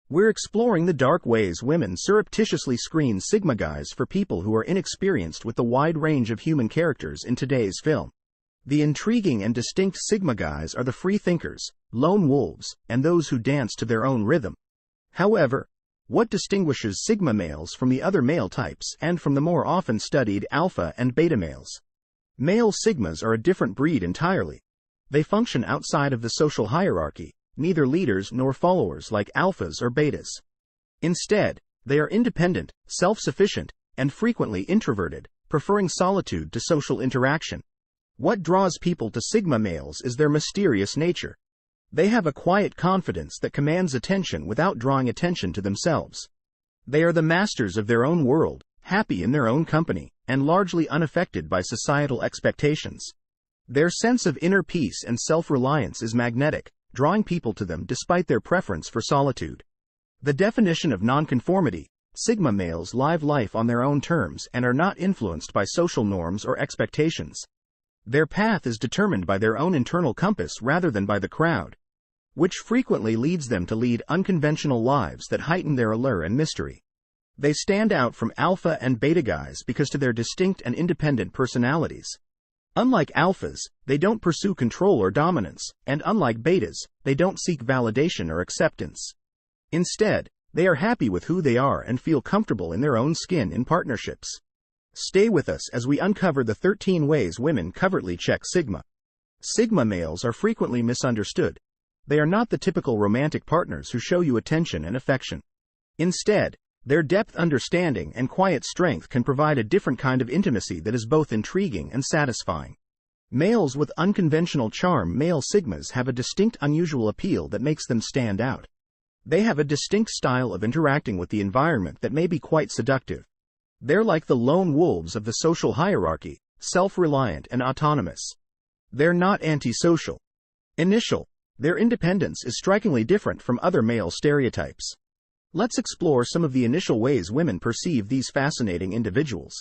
We're exploring the dark ways women surreptitiously screen Sigma guys for people who are inexperienced with the wide range of human characters in today's film. The intriguing and distinct Sigma guys are the free thinkers, lone wolves, and those who dance to their own rhythm. However, what distinguishes Sigma males from the other male types and from the more often studied alpha and beta males? Male Sigmas are a different breed entirely. They function outside of the social hierarchy, neither leaders nor followers like alphas or betas. Instead, they are independent, self-sufficient, and frequently introverted, preferring solitude to social interaction. What draws people to Sigma males is their mysterious nature. They have a quiet confidence that commands attention without drawing attention to themselves. They are the masters of their own world, happy in their own company, and largely unaffected by societal expectations. Their sense of inner peace and self-reliance is magnetic, drawing people to them despite their preference for solitude. The definition of nonconformity: Sigma males live life on their own terms and are not influenced by social norms or expectations. Their path is determined by their own internal compass rather than by the crowd, which frequently leads them to lead unconventional lives that heighten their allure and mystery. They stand out from alpha and beta guys because of their distinct and independent personalities. Unlike alphas, they don't pursue control or dominance, and unlike betas, they don't seek validation or acceptance. Instead, they are happy with who they are and feel comfortable in their own skin in partnerships. Stay with us as we uncover the 13 ways women covertly check Sigma. Sigma males are frequently misunderstood. They are not the typical romantic partners who show you attention and affection. Instead, their depth understanding and quiet strength can provide a different kind of intimacy that is both intriguing and satisfying. Males with unconventional charm. Male Sigmas have a distinct unusual appeal that makes them stand out. They have a distinct style of interacting with the environment that may be quite seductive. They're like the lone wolves of the social hierarchy, self-reliant and autonomous. They're not antisocial. Their independence is strikingly different from other male stereotypes. Let's explore some of the initial ways women perceive these fascinating individuals.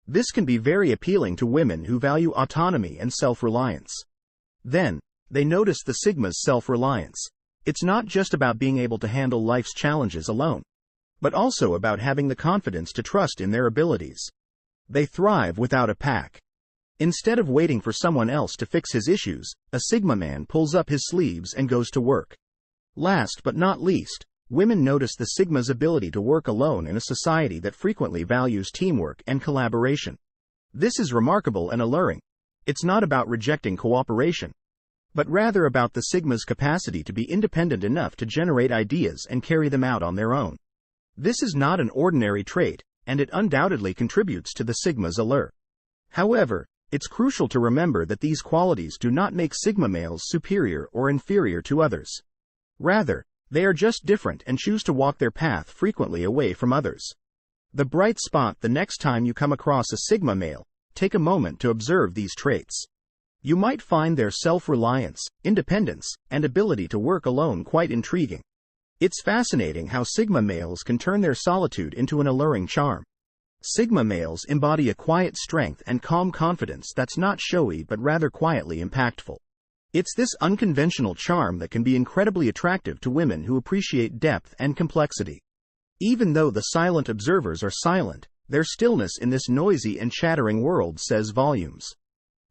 This can be very appealing to women who value autonomy and self-reliance. Then, they notice the Sigma's self-reliance. It's not just about being able to handle life's challenges alone, but also about having the confidence to trust in their abilities. They thrive without a pack. Instead of waiting for someone else to fix his issues, a Sigma man pulls up his sleeves and goes to work. Last but not least, women notice the Sigma's ability to work alone in a society that frequently values teamwork and collaboration. This is remarkable and alluring. It's not about rejecting cooperation, but rather about the Sigma's capacity to be independent enough to generate ideas and carry them out on their own. This is not an ordinary trait, and it undoubtedly contributes to the Sigma's allure. However, it's crucial to remember that these qualities do not make Sigma males superior or inferior to others. Rather, they are just different and choose to walk their path frequently away from others. The bright spot: the next time you come across a Sigma male, take a moment to observe these traits. You might find their self-reliance, independence, and ability to work alone quite intriguing. It's fascinating how Sigma males can turn their solitude into an alluring charm. Sigma males embody a quiet strength and calm confidence that's not showy but rather quietly impactful. It's this unconventional charm that can be incredibly attractive to women who appreciate depth and complexity. Even though the silent observers are silent, their stillness in this noisy and chattering world says volumes.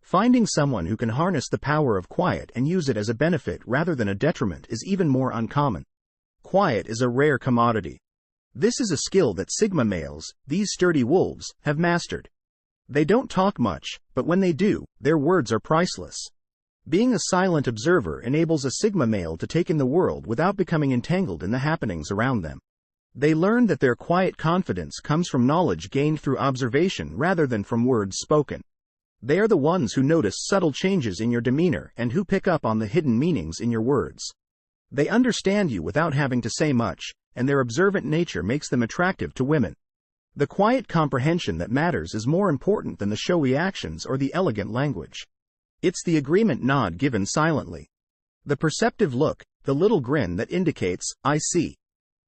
Finding someone who can harness the power of quiet and use it as a benefit rather than a detriment is even more uncommon. Quiet is a rare commodity. This is a skill that Sigma males, these sturdy wolves, have mastered. They don't talk much, but when they do, their words are priceless. Being a silent observer enables a Sigma male to take in the world without becoming entangled in the happenings around them. They learn that their quiet confidence comes from knowledge gained through observation rather than from words spoken. They are the ones who notice subtle changes in your demeanor and who pick up on the hidden meanings in your words. They understand you without having to say much, and their observant nature makes them attractive to women. The quiet comprehension that matters is more important than the showy actions or the elegant language. It's the agreement nod given silently. The perceptive look, the little grin that indicates, "I see.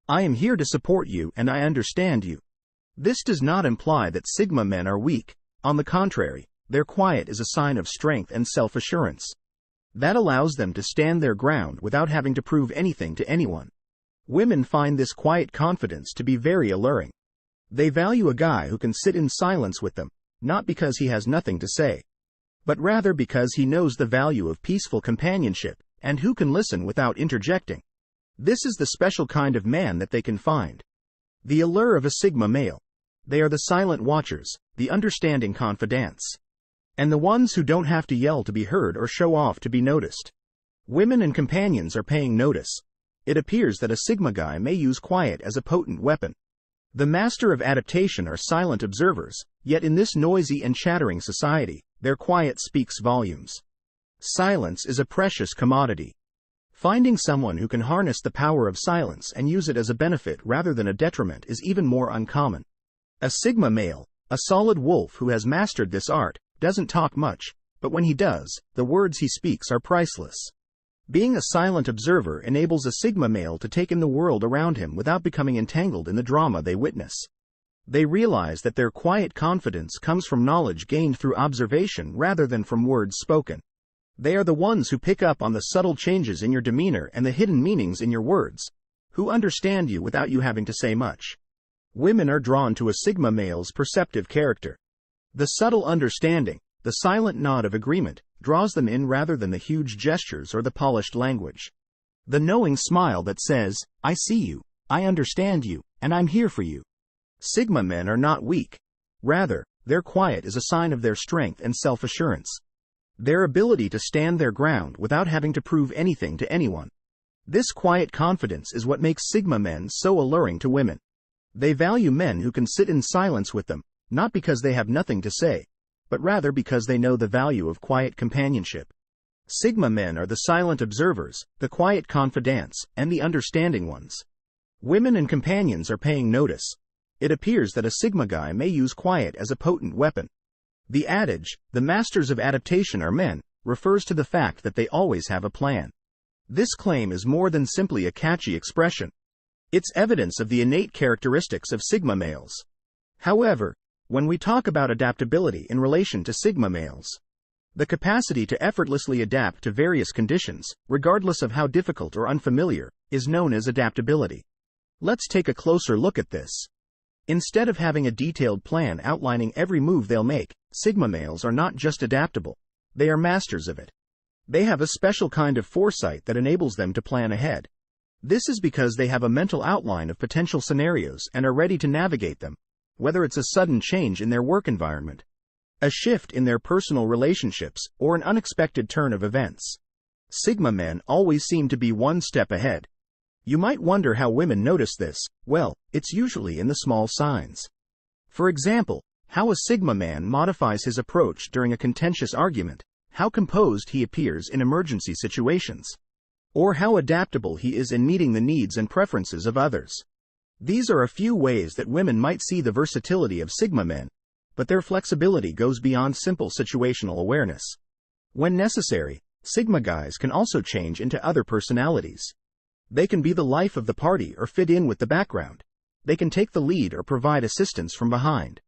I am here to support you and I understand you." This does not imply that Sigma men are weak. On the contrary, their quiet is a sign of strength and self-assurance. That allows them to stand their ground without having to prove anything to anyone. Women find this quiet confidence to be very alluring. They value a guy who can sit in silence with them, not because he has nothing to say, but rather because he knows the value of peaceful companionship, and who can listen without interjecting. This is the special kind of man that they can find. The allure of a Sigma male. They are the silent watchers, the understanding confidants, and the ones who don't have to yell to be heard or show off to be noticed. Women and companions are paying notice. It appears that a Sigma guy may use quiet as a potent weapon. The master of adaptation are silent observers, yet in this noisy and chattering society, their quiet speaks volumes. Silence is a precious commodity. Finding someone who can harness the power of silence and use it as a benefit rather than a detriment is even more uncommon. A Sigma male, a solid wolf who has mastered this art, doesn't talk much, but when he does, the words he speaks are priceless. Being a silent observer enables a Sigma male to take in the world around him without becoming entangled in the drama they witness. They realize that their quiet confidence comes from knowledge gained through observation rather than from words spoken. They are the ones who pick up on the subtle changes in your demeanor and the hidden meanings in your words, who understand you without you having to say much. Women are drawn to a Sigma male's perceptive character. The subtle understanding, the silent nod of agreement, draws them in rather than the huge gestures or the polished language. The knowing smile that says, "I see you, I understand you, and I'm here for you." Sigma men are not weak. Rather, their quiet is a sign of their strength and self-assurance. Their ability to stand their ground without having to prove anything to anyone. This quiet confidence is what makes Sigma men so alluring to women. They value men who can sit in silence with them, not because they have nothing to say, but rather because they know the value of quiet companionship. Sigma men are the silent observers, the quiet confidants, and the understanding ones. Women and companions are paying notice. It appears that a Sigma guy may use quiet as a potent weapon. The adage, "the masters of adaptation are men," refers to the fact that they always have a plan. This claim is more than simply a catchy expression. It's evidence of the innate characteristics of Sigma males. However, when we talk about adaptability in relation to Sigma males, the capacity to effortlessly adapt to various conditions, regardless of how difficult or unfamiliar, is known as adaptability. Let's take a closer look at this. Instead of having a detailed plan outlining every move they'll make, Sigma males are not just adaptable, they are masters of it. They have a special kind of foresight that enables them to plan ahead. This is because they have a mental outline of potential scenarios and are ready to navigate them, whether it's a sudden change in their work environment, a shift in their personal relationships, or an unexpected turn of events. Sigma men always seem to be one step ahead. You might wonder how women notice this. Well, it's usually in the small signs. For example, how a Sigma man modifies his approach during a contentious argument, how composed he appears in emergency situations, or how adaptable he is in meeting the needs and preferences of others. These are a few ways that women might see the versatility of Sigma men, but their flexibility goes beyond simple situational awareness. When necessary, Sigma guys can also change into other personalities. They can be the life of the party or fit in with the background. They can take the lead or provide assistance from behind.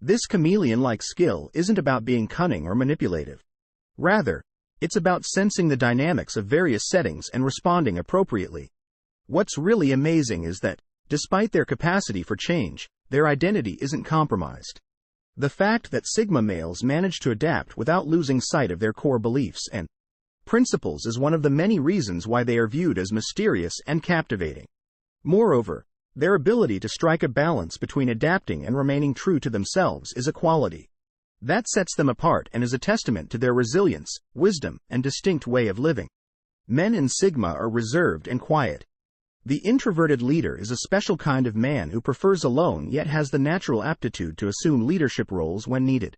This chameleon-like skill isn't about being cunning or manipulative. Rather, it's about sensing the dynamics of various settings and responding appropriately. What's really amazing is that, despite their capacity for change, their identity isn't compromised. The fact that Sigma males manage to adapt without losing sight of their core beliefs and principles is one of the many reasons why they are viewed as mysterious and captivating. Moreover, their ability to strike a balance between adapting and remaining true to themselves is a quality that sets them apart and is a testament to their resilience, wisdom, and distinct way of living. Men in Sigma are reserved and quiet. The introverted leader is a special kind of man who prefers alone yet has the natural aptitude to assume leadership roles when needed.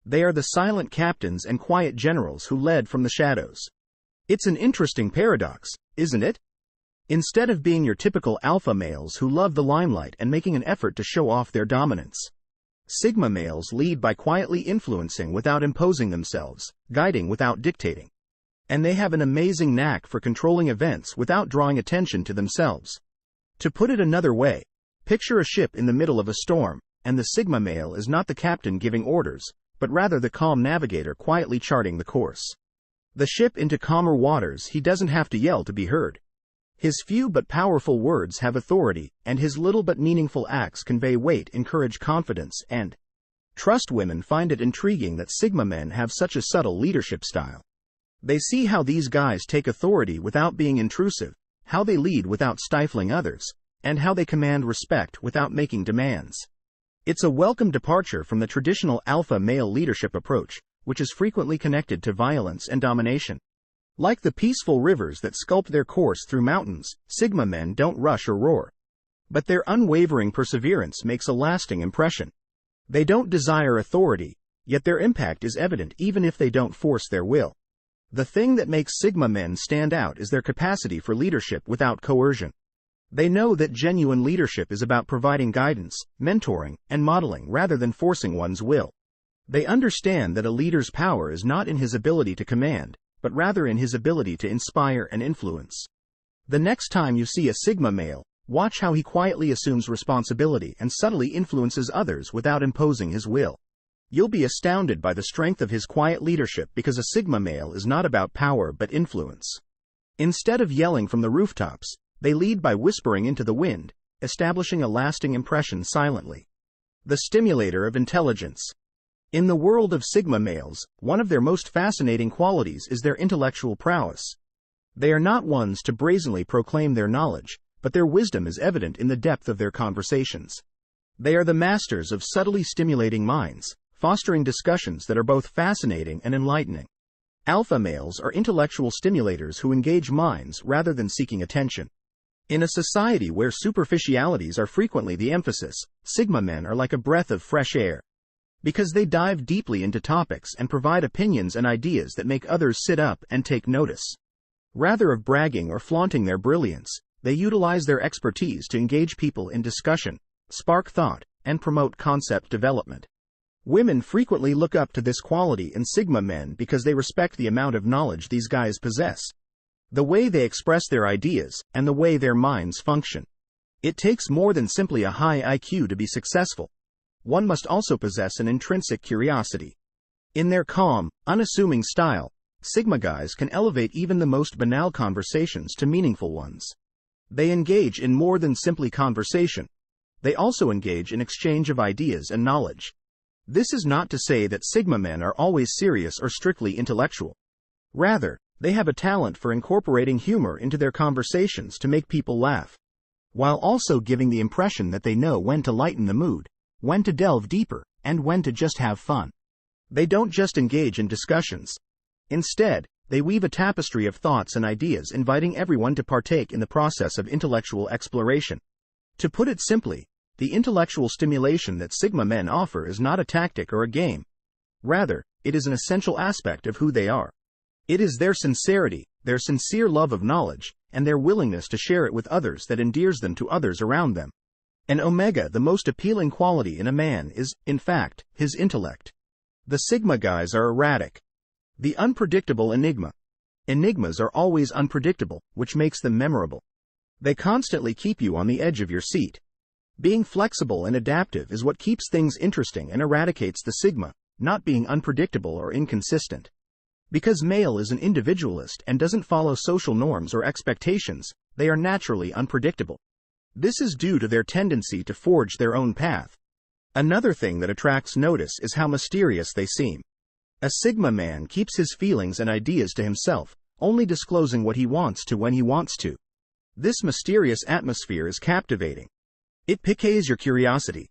They are the silent captains and quiet generals who led from the shadows. It's an interesting paradox, isn't it? Instead of being your typical alpha males who love the limelight and making an effort to show off their dominance, Sigma males lead by quietly influencing without imposing themselves, guiding without dictating. And they have an amazing knack for controlling events without drawing attention to themselves. To put it another way, picture a ship in the middle of a storm, and the Sigma male is not the captain giving orders, but rather the calm navigator quietly charting the course. The ship into calmer waters, he doesn't have to yell to be heard. His few but powerful words have authority, and his little but meaningful acts convey weight, encourage confidence, and trust. Women find it intriguing that Sigma men have such a subtle leadership style. They see how these guys take authority without being intrusive, how they lead without stifling others, and how they command respect without making demands. It's a welcome departure from the traditional alpha male leadership approach, which is frequently connected to violence and domination. Like the peaceful rivers that sculpt their course through mountains, Sigma men don't rush or roar. But their unwavering perseverance makes a lasting impression. They don't desire authority, yet their impact is evident even if they don't force their will. The thing that makes Sigma men stand out is their capacity for leadership without coercion. They know that genuine leadership is about providing guidance, mentoring, and modeling rather than forcing one's will. They understand that a leader's power is not in his ability to command, but rather in his ability to inspire and influence. The next time you see a Sigma male, watch how he quietly assumes responsibility and subtly influences others without imposing his will. You'll be astounded by the strength of his quiet leadership, because a Sigma male is not about power but influence. Instead of yelling from the rooftops, they lead by whispering into the wind, establishing a lasting impression silently. The stimulator of intelligence. In the world of Sigma males, one of their most fascinating qualities is their intellectual prowess. They are not ones to brazenly proclaim their knowledge, but their wisdom is evident in the depth of their conversations. They are the masters of subtly stimulating minds, fostering discussions that are both fascinating and enlightening. Alpha males are intellectual stimulators who engage minds rather than seeking attention. In a society where superficialities are frequently the emphasis, Sigma men are like a breath of fresh air. Because they dive deeply into topics and provide opinions and ideas that make others sit up and take notice. Rather of bragging or flaunting their brilliance, they utilize their expertise to engage people in discussion, spark thought, and promote concept development. Women frequently look up to this quality in Sigma men because they respect the amount of knowledge these guys possess, the way they express their ideas, and the way their minds function. It takes more than simply a high IQ to be successful. One must also possess an intrinsic curiosity. In their calm, unassuming style, Sigma guys can elevate even the most banal conversations to meaningful ones. They engage in more than simply conversation. They also engage in exchange of ideas and knowledge. This is not to say that Sigma men are always serious or strictly intellectual. Rather, they have a talent for incorporating humor into their conversations to make people laugh, while also giving the impression that they know when to lighten the mood, when to delve deeper, and when to just have fun. They don't just engage in discussions. Instead, they weave a tapestry of thoughts and ideas, inviting everyone to partake in the process of intellectual exploration. To put it simply, the intellectual stimulation that Sigma men offer is not a tactic or a game. Rather, it is an essential aspect of who they are. It is their sincerity, their sincere love of knowledge, and their willingness to share it with others that endears them to others around them. And Omega, the most appealing quality in a man is, in fact, his intellect. The Sigma guys are erratic. The unpredictable enigma. Enigmas are always unpredictable, which makes them memorable. They constantly keep you on the edge of your seat. Being flexible and adaptive is what keeps things interesting and eradicates the Sigma, not being unpredictable or inconsistent. Because male is an individualist and doesn't follow social norms or expectations, they are naturally unpredictable. This is due to their tendency to forge their own path. Another thing that attracts notice is how mysterious they seem. A Sigma man keeps his feelings and ideas to himself, only disclosing what he wants to when he wants to. This mysterious atmosphere is captivating. It piques your curiosity.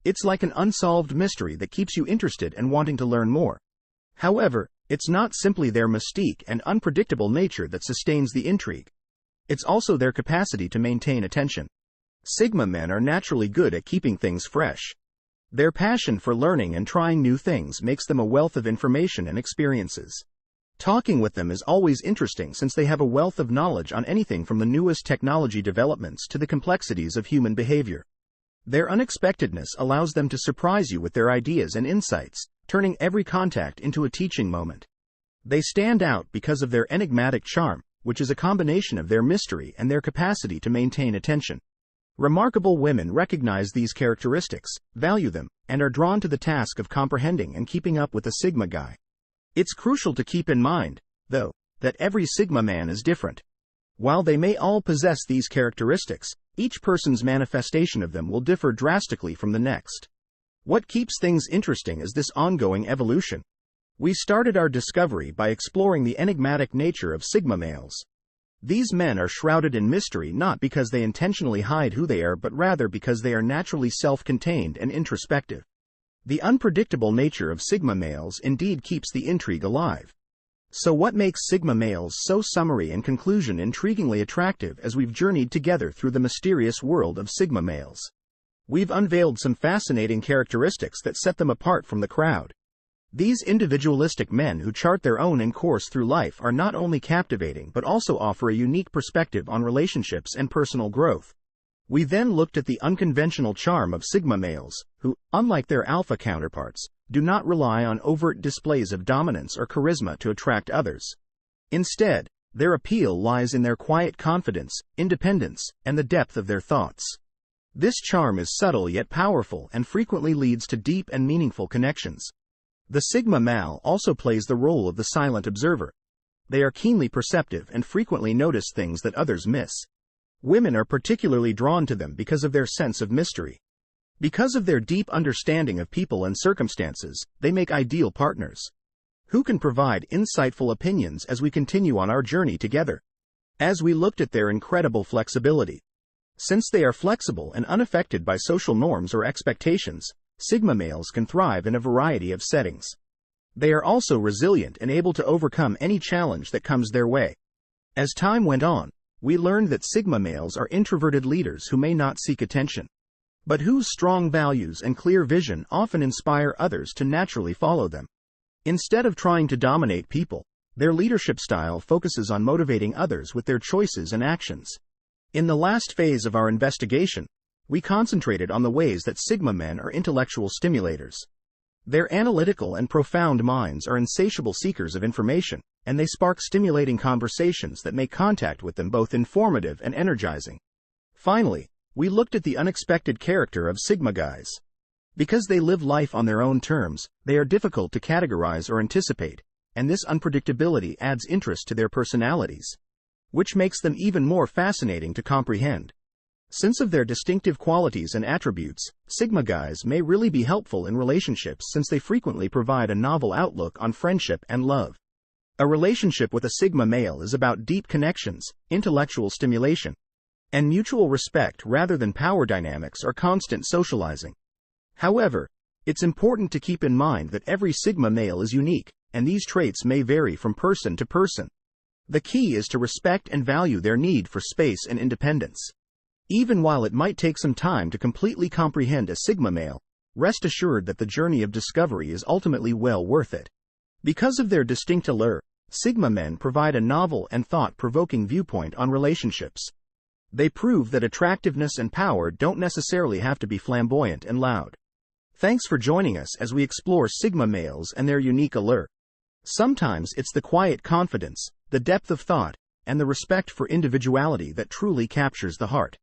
It's like an unsolved mystery that keeps you interested and wanting to learn more. However, it's not simply their mystique and unpredictable nature that sustains the intrigue. It's also their capacity to maintain attention. Sigma men are naturally good at keeping things fresh. Their passion for learning and trying new things makes them a wealth of information and experiences. Talking with them is always interesting since they have a wealth of knowledge on anything from the newest technology developments to the complexities of human behavior. Their unexpectedness allows them to surprise you with their ideas and insights, turning every contact into a teaching moment. They stand out because of their enigmatic charm, which is a combination of their mystery and their capacity to maintain attention. Remarkable women recognize these characteristics, value them, and are drawn to the task of comprehending and keeping up with a Sigma guy. It's crucial to keep in mind, though, that every Sigma man is different. While they may all possess these characteristics, each person's manifestation of them will differ drastically from the next. What keeps things interesting is this ongoing evolution. We started our discovery by exploring the enigmatic nature of Sigma males. These men are shrouded in mystery not because they intentionally hide who they are but rather because they are naturally self-contained and introspective. The unpredictable nature of Sigma males indeed keeps the intrigue alive. So what makes Sigma males so summary and conclusion intriguingly attractive as we've journeyed together through the mysterious world of Sigma males? We've unveiled some fascinating characteristics that set them apart from the crowd. These individualistic men who chart their own course through life are not only captivating but also offer a unique perspective on relationships and personal growth. We then looked at the unconventional charm of Sigma males, who, unlike their alpha counterparts, do not rely on overt displays of dominance or charisma to attract others. Instead, their appeal lies in their quiet confidence, independence, and the depth of their thoughts. This charm is subtle yet powerful and frequently leads to deep and meaningful connections. The Sigma male also plays the role of the silent observer. They are keenly perceptive and frequently notice things that others miss. Women are particularly drawn to them because of their sense of mystery. Because of their deep understanding of people and circumstances, they make ideal partners who can provide insightful opinions as we continue on our journey together. As we looked at their incredible flexibility. Since they are flexible and unaffected by social norms or expectations, Sigma males can thrive in a variety of settings. They are also resilient and able to overcome any challenge that comes their way. As time went on, we learned that Sigma males are introverted leaders who may not seek attention, but whose strong values and clear vision often inspire others to naturally follow them. Instead of trying to dominate people, their leadership style focuses on motivating others with their choices and actions. In the last phase of our investigation, we concentrated on the ways that Sigma men are intellectual stimulators. Their analytical and profound minds are insatiable seekers of information, and they spark stimulating conversations that make contact with them both informative and energizing. Finally, we looked at the unexpected character of Sigma guys. Because they live life on their own terms, they are difficult to categorize or anticipate, and this unpredictability adds interest to their personalities, which makes them even more fascinating to comprehend. Since of their distinctive qualities and attributes, Sigma guys may really be helpful in relationships since they frequently provide a novel outlook on friendship and love. A relationship with a Sigma male is about deep connections, intellectual stimulation, and mutual respect rather than power dynamics or constant socializing. However, it's important to keep in mind that every Sigma male is unique, and these traits may vary from person to person. The key is to respect and value their need for space and independence. Even while it might take some time to completely comprehend a Sigma male, rest assured that the journey of discovery is ultimately well worth it. Because of their distinct allure, Sigma men provide a novel and thought-provoking viewpoint on relationships. They prove that attractiveness and power don't necessarily have to be flamboyant and loud. Thanks for joining us as we explore Sigma males and their unique allure. Sometimes it's the quiet confidence, the depth of thought, and the respect for individuality that truly captures the heart.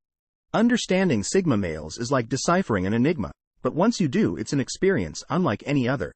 Understanding Sigma males is like deciphering an enigma, but once you do, it's an experience unlike any other.